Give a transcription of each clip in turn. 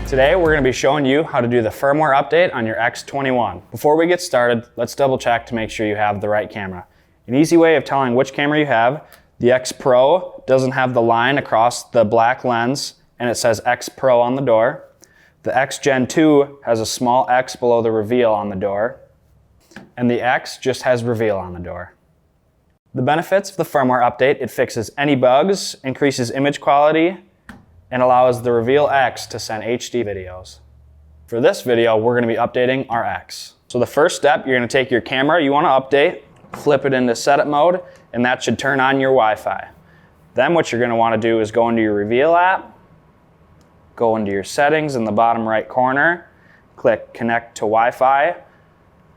Today we're going to be showing you how to do the firmware update on your X21. Before we get started, let's double check to make sure you have the right camera. An easy way of telling which camera you have: the X Pro doesn't have the line across the black lens and it says X Pro on the door. The X Gen 2 has a small X below the reveal on the door. And the X just has reveal on the door. The benefits of the firmware update: it fixes any bugs, increases image quality, and allows the Reveal X to send HD videos. For this video, we're going to be updating our X. So the first step, you're going to take your camera you want to update, flip it into setup mode, and that should turn on your Wi-Fi. Then what you're going to want to do is go into your Reveal app, go into your settings in the bottom right corner, click Connect to Wi-Fi.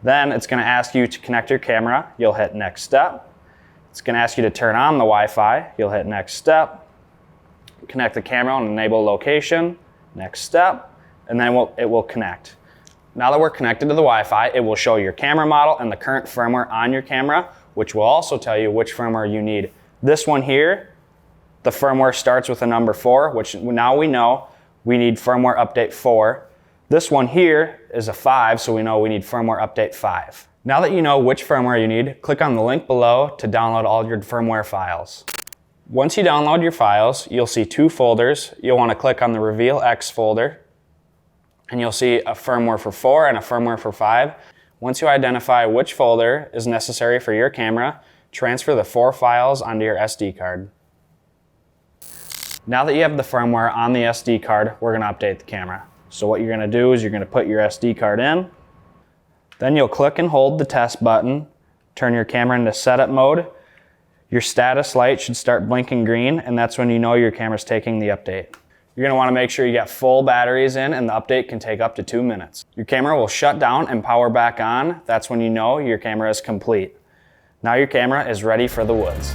Then it's going to ask you to connect your camera. You'll hit Next Step. It's going to ask you to turn on the Wi-Fi. You'll hit Next Step. Connect the camera and enable location. Next step. And then it will connect. Now that we're connected to the Wi-Fi, it will show your camera model and the current firmware on your camera, which will also tell you which firmware you need. This one here, the firmware starts with a number 4, which now we know we need firmware update 4. This one here is a 5, so we know we need firmware update 5. Now that you know which firmware you need, click on the link below to download all your firmware files. Once you download your files, you'll see 2 folders. You'll want to click on the Reveal X folder, and you'll see a firmware for 4 and a firmware for 5. Once you identify which folder is necessary for your camera, transfer the 4 files onto your SD card. Now that you have the firmware on the SD card, we're going to update the camera. So what you're going to do is you're going to put your SD card in. Then you'll click and hold the test button, turn your camera into setup mode. Your status light should start blinking green, and that's when you know your camera's taking the update. You're going to want to make sure you get full batteries in, and the update can take up to 2 minutes. Your camera will shut down and power back on. That's when you know your camera is complete. Now your camera is ready for the woods.